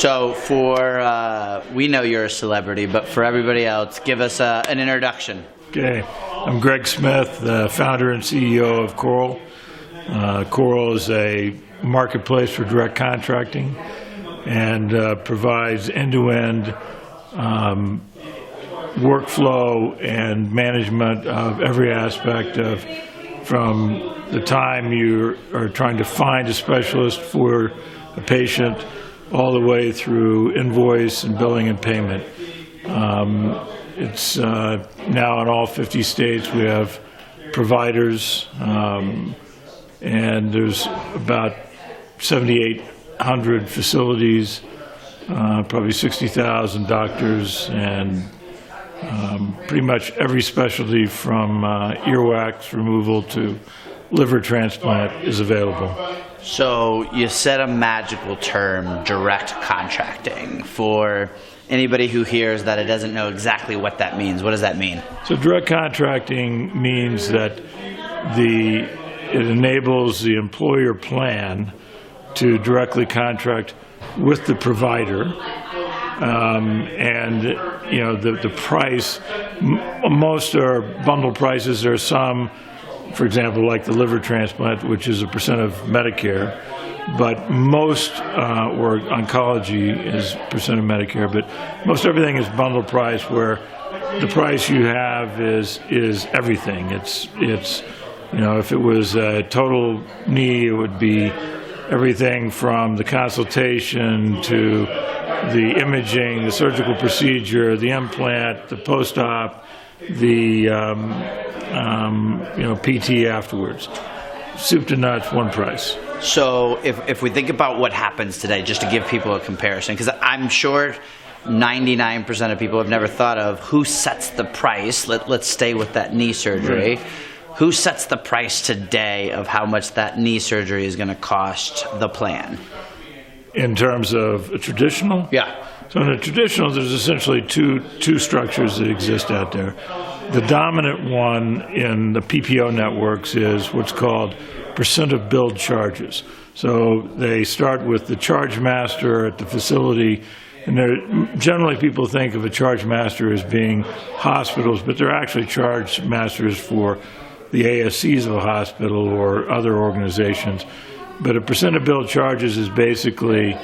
So we know you're a celebrity, but for everybody else, give us an introduction. Okay, I'm Greg Smith, the founder and CEO of Coral. Coral is a marketplace for direct contracting and provides end-to-end workflow and management of every aspect of from the time you are trying to find a specialist for a patient all the way through invoice and billing and payment. It's now in all 50 states. We have providers, and there's about 7,800 facilities, probably 60,000 doctors, and pretty much every specialty from earwax removal to liver transplant is available. So you said a magical term, direct contracting. For anybody who hears that it doesn't know exactly what that means, what does that mean? So direct contracting means that it enables the employer plan to directly contract with the provider, and the price. Most are bundle prices. There are some, for example, like the liver transplant, which is a percent of Medicare, but most, or oncology is percent of Medicare, but most everything is bundle price, where the price you have is everything. It's if it was a total knee, it would be everything from the consultation to the imaging, the surgical procedure, the implant, the post-op, the PT afterwards. Soup to nuts, one price. So if we think about what happens today, just to give people a comparison, because I'm sure 99% of people have never thought of who sets the price. Let's stay with that knee surgery. Right. Who sets the price today of how much that knee surgery is going to cost the plan? In terms of a traditional? Yeah. So in a traditional, there's essentially two structures that exist out there. The dominant one in the PPO networks is what's called percent of billed charges. So they start with the charge master at the facility, and generally people think of a charge master as being hospitals, but they're actually charge masters for the ASCs of a hospital or other organizations. But a percent of billed charges is basically,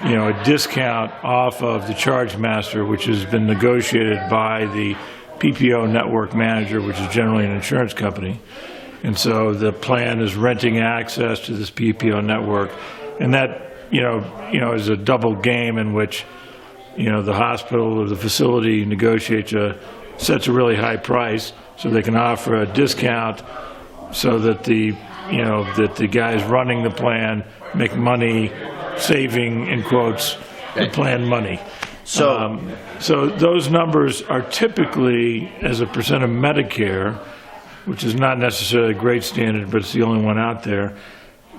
a discount off of the charge master, which has been negotiated by the PPO network manager, which is generally an insurance company. And so the plan is renting access to this PPO network. And that, is a double game in which, the hospital or the facility sets a really high price so they can offer a discount so that the guys running the plan make money, saving, in quotes, the plan money. So those numbers are typically, as a percent of Medicare, which is not necessarily a great standard, but it's the only one out there,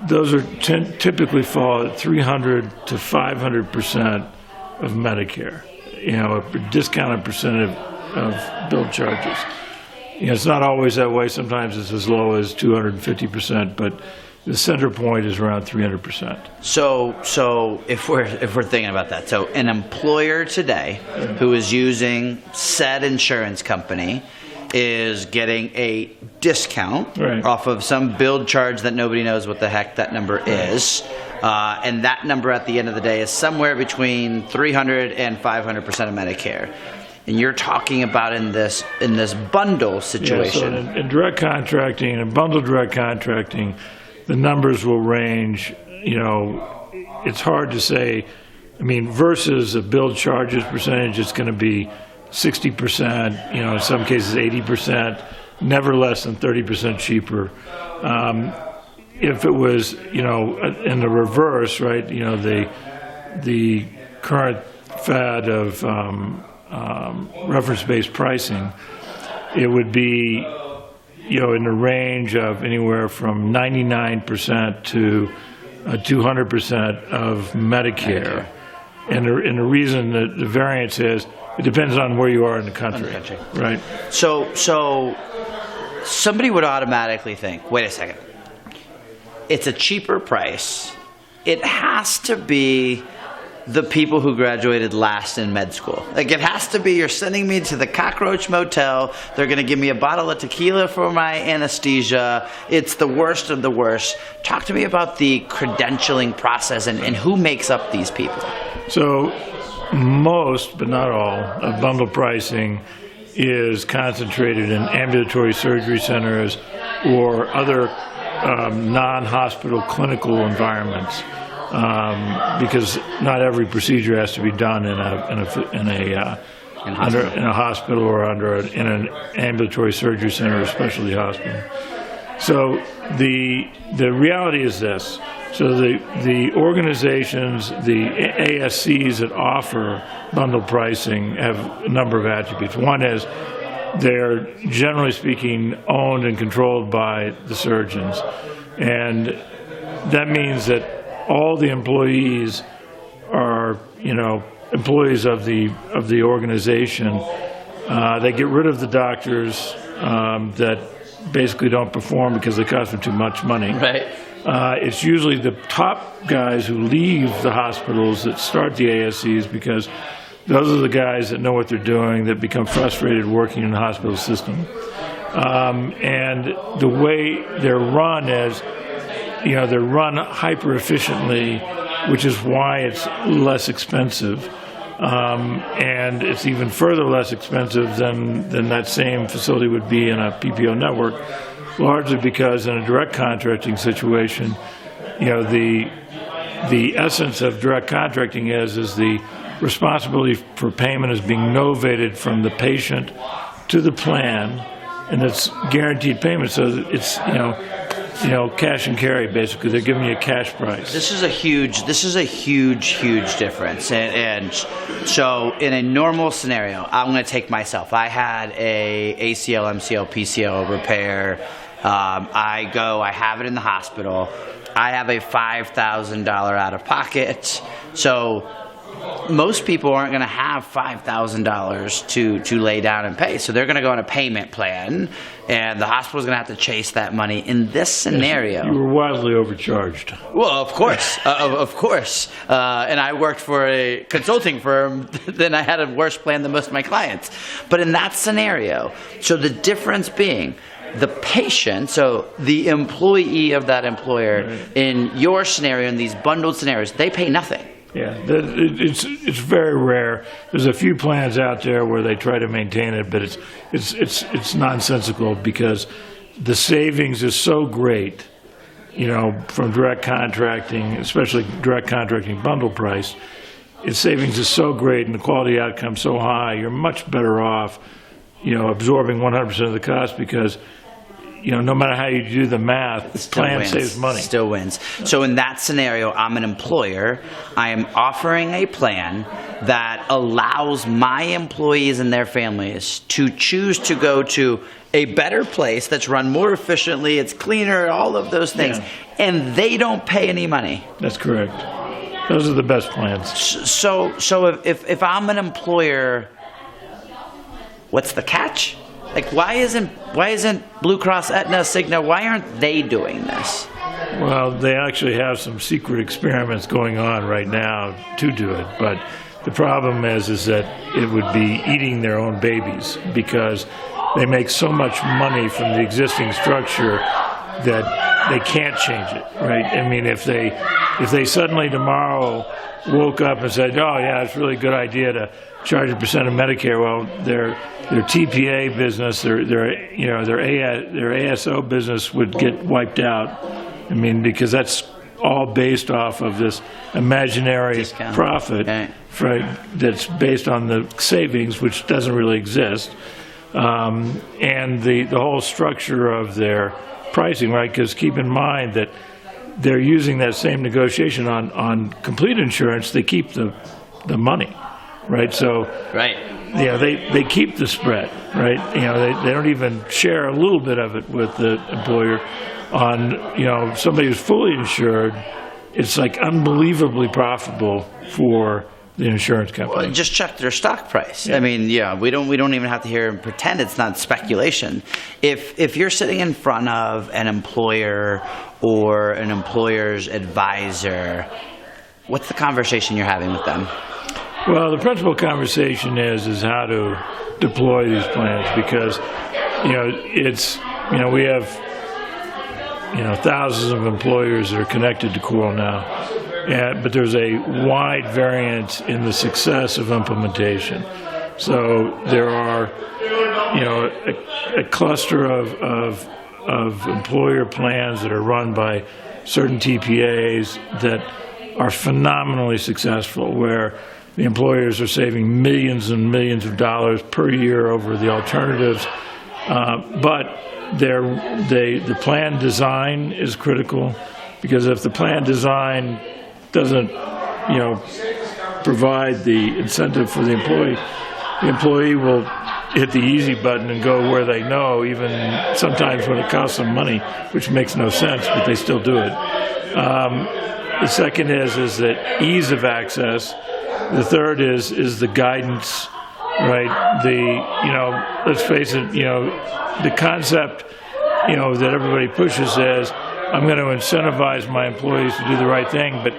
those are typically fall at 300 to 500% of Medicare, a discounted percentage of billed charges. It's not always that way. Sometimes it's as low as 250%, but the center point is around 300%. So if we're thinking about that, so an employer today who is using said insurance company is getting a discount off of some billed charge that nobody knows what the heck that number is, and that number at the end of the day is somewhere between 300 and 500% of Medicare. And you're talking about in this bundle situation. Yeah, so in direct contracting and bundle direct contracting, the numbers will range. It's hard to say. Versus a billed charges percentage, it's going to be 60%. In some cases 80%. Never less than 30% cheaper. If it was, in the reverse, right? The current fad of reference-based pricing, it would be, in the range of anywhere from 99% to 200% of Medicare. And the reason that the variance is, it depends on where you are in the country. Right? So somebody would automatically think, wait a second, it's a cheaper price. It has to be the people who graduated last in med school. Like, it has to be, you're sending me to the Cockroach Motel, they're going to give me a bottle of tequila for my anesthesia. It's the worst of the worst. Talk to me about the credentialing process and who makes up these people. So most, but not all, of bundle pricing is concentrated in ambulatory surgery centers or other non-hospital clinical environments, because not every procedure has to be done in a hospital or in an ambulatory surgery center or specialty hospital. So the reality is this. So the organizations, the ASCs that offer bundle pricing have a number of attributes. One is they're, generally speaking, owned and controlled by the surgeons. And that means that all the employees are, employees of the organization. They get rid of the doctors that basically don't perform because they cost them too much money. Right. It's usually the top guys who leave the hospitals that start the ASCs, because those are the guys that know what they're doing, that become frustrated working in the hospital system. And the way they're run is, they're run hyper efficiently, which is why it's less expensive. And it's even further less expensive than that same facility would be in a PPO network, largely because in a direct contracting situation, the essence of direct contracting is the responsibility for payment is being novated from the patient to the plan, and it's guaranteed payment. So it's cash and carry, basically. They're giving you a cash price. This is a huge difference. And so in a normal scenario, I'm going to take myself. I had a ACL, MCL, PCL repair. I have it in the hospital. I have a $5,000 out of pocket. So most people aren't going to have $5,000 to lay down and pay. So they're going to go on a payment plan, and the hospital's going to have to chase that money. In this scenario, you were wildly overcharged. Well, of course, of course. And I worked for a consulting firm, then I had a worse plan than most of my clients. But in that scenario, so the difference being, the patient, so the employee of that employer, right, in your scenario, in these bundled scenarios, they pay nothing. Yeah, it's very rare. There's a few plans out there where they try to maintain it, but it's nonsensical, because the savings is so great, from direct contracting, especially direct contracting bundle price. Its savings is so great and the quality outcome so high. You're much better off, absorbing 100% of the cost, because no matter how you do the math, the plan saves money. Still wins. So in that scenario, I'm an employer. I am offering a plan that allows my employees and their families to choose to go to a better place that's run more efficiently, it's cleaner, all of those things, and they don't pay any money. That's correct. Those are the best plans. So if I'm an employer, what's the catch? Like, why isn't Blue Cross, Aetna, Cigna, why aren't they doing this? Well, they actually have some secret experiments going on right now to do it, but the problem is that it would be eating their own babies, because they make so much money from the existing structure that they can't change it, right? I mean, if they suddenly tomorrow woke up and said, "Oh yeah, it's a really good idea to charge a percent of Medicare," well, their TPA business, their ASO business would get wiped out. I mean, because that's all based off of this imaginary discount profit, right, that's based on the savings, which doesn't really exist, and the whole structure of their pricing, right? Because keep in mind that they're using that same negotiation on complete insurance. They keep the money, right? So, right, they keep the spread, right? They don't even share a little bit of it with the employer. On somebody who's fully insured, it's like unbelievably profitable for the insurance company. Well, just check their stock price. Yeah. I mean, we don't even have to hear and pretend it's not speculation. If you're sitting in front of an employer or an employer's advisor, what's the conversation you're having with them? Well, the principal conversation is how to deploy these plans, because we have thousands of employers that are connected to Coral now, but there's a wide variance in the success of implementation. So there are a cluster of employer plans that are run by certain TPAs that are phenomenally successful, where the employers are saving millions and millions of dollars per year over the alternatives. But the plan design is critical, because if the plan design doesn't, provide the incentive for the employee will hit the easy button and go where they know, even sometimes when it costs them money, which makes no sense, but they still do it. The second is that ease of access. The third is the guidance, right? Let's face it, the concept, that everybody pushes is, I'm going to incentivize my employees to do the right thing, but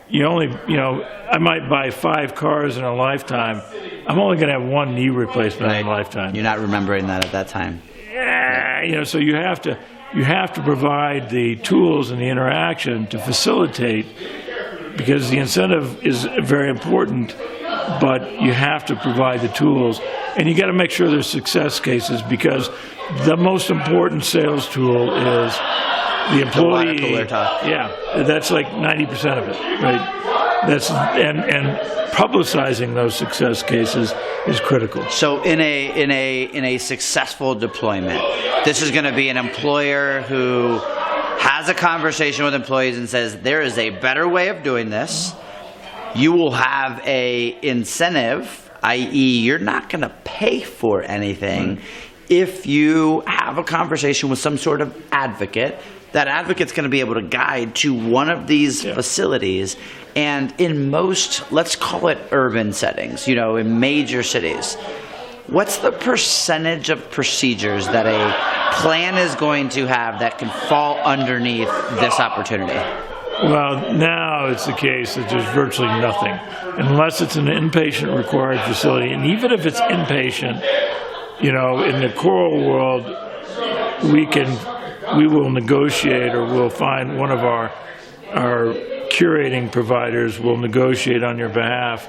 I might buy 5 cars in a lifetime. I'm only going to have 1 knee replacement in a lifetime. You're not remembering that at that time. Yeah, so you have to provide the tools and the interaction to facilitate, because the incentive is very important, but you have to provide the tools, and you got to make sure there's success cases, because the most important sales tool is the employee. The water cooler talk. Yeah, that's like 90% of it, right? And publicizing those success cases is critical. So in a successful deployment, this is going to be an employer who has a conversation with employees and says, there is a better way of doing this. You will have a incentive, i.e. you're not going to pay for anything if you have a conversation with some sort of advocate. That advocate's going to be able to guide to one of these facilities. And in most, let's call it urban settings, in major cities, what's the percentage of procedures that a plan is going to have that can fall underneath this opportunity? Well, now it's the case that there's virtually nothing, unless it's an inpatient required facility. And even if it's inpatient, in the Coral world, we will negotiate, or we'll find one of our curating providers will negotiate on your behalf,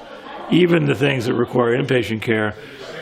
even the things that require inpatient care.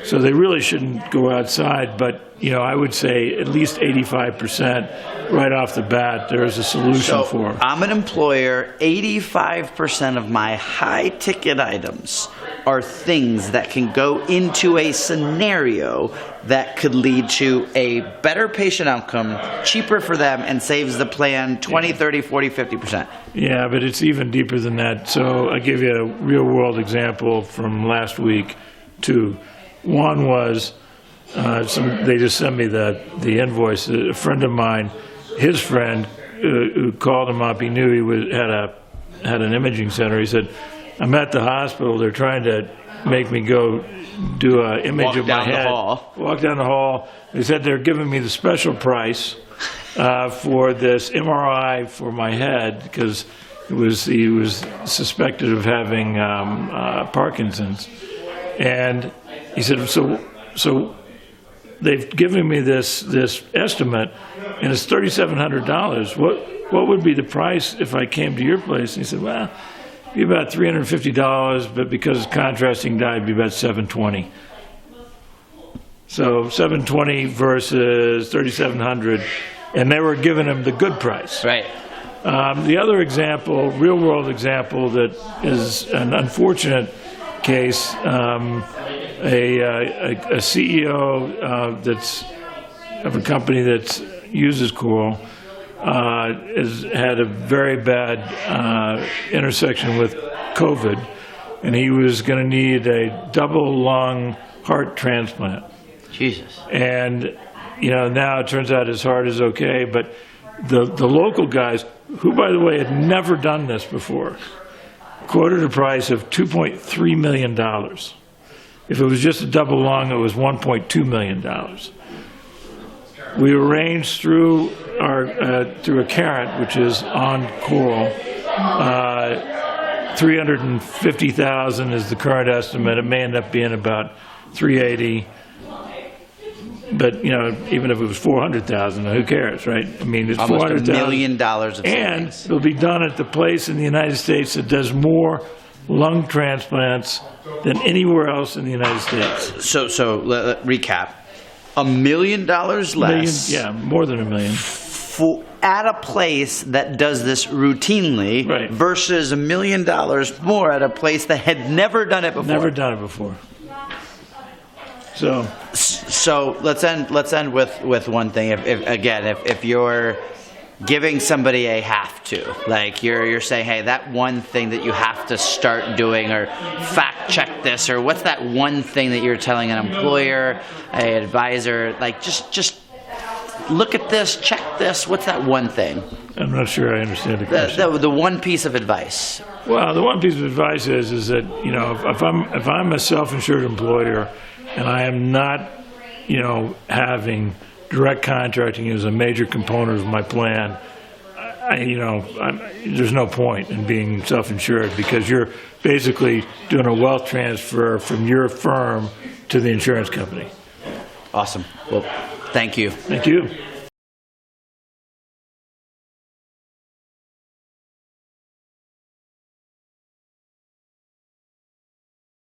So they really shouldn't go outside, but I would say at least 85% right off the bat there is a solution for. I'm an employer. 85% of my high-ticket items are things that can go into a scenario that could lead to a better patient outcome, cheaper for them, and saves the plan 20, 30, 40, 50%. Yeah, but it's even deeper than that. So I'll give you a real-world example from last week, too. One was, they just sent me the invoice. A friend of mine, his friend, who called him up, he knew he had an imaging center. He said, I'm at the hospital. They're trying to make me go do an image of my head. Walk down the hall. They said they're giving me the special price for this MRI for my head, because he was suspected of having Parkinson's. And he said, so they've given me this estimate, and it's $3,700. What would be the price if I came to your place? And he said, well, it'd be about $350, but because it's contrasting dye, it'd be about $720. So $720 versus $3,700, and they were giving him the good price. Right. The other example, real-world example, that is an unfortunate case, a CEO of a company that uses Coral has had a very bad intersection with COVID, and he was going to need a double lung heart transplant. Jesus. And now it turns out his heart is okay, but the local guys, who by the way had never done this before, quoted a price of $2.3 million. If it was just a double lung, it was $1.2 million. We arranged through a Carrot, which is on Coral, $350,000 is the current estimate. It may end up being about $380,000. But, even if it was $400,000, who cares, right? I mean, it's Almost $400,000. $1 million of And savings. it'll be done at the place in the United States that does more lung transplants than anywhere else in the United States. So recap. $1 million less. More than $1 million. At a place that does this routinely, Right. versus $1 million more at a place that had never done it before. Never done it before. So let's end with one thing. If you're giving somebody a have to, like you're saying, hey, that one thing that you have to start doing, or fact check this, or what's that one thing that you're telling an employer, an advisor, like just look at this, check this. What's that one thing? I'm not sure I understand the question. The one piece of advice. Well, the one piece of advice is that if I'm a self-insured employer and I am not having direct contracting as a major component of my plan, there's no point in being self-insured, because you're basically doing a wealth transfer from your firm to the insurance company. Awesome. Well, thank you. Thank you.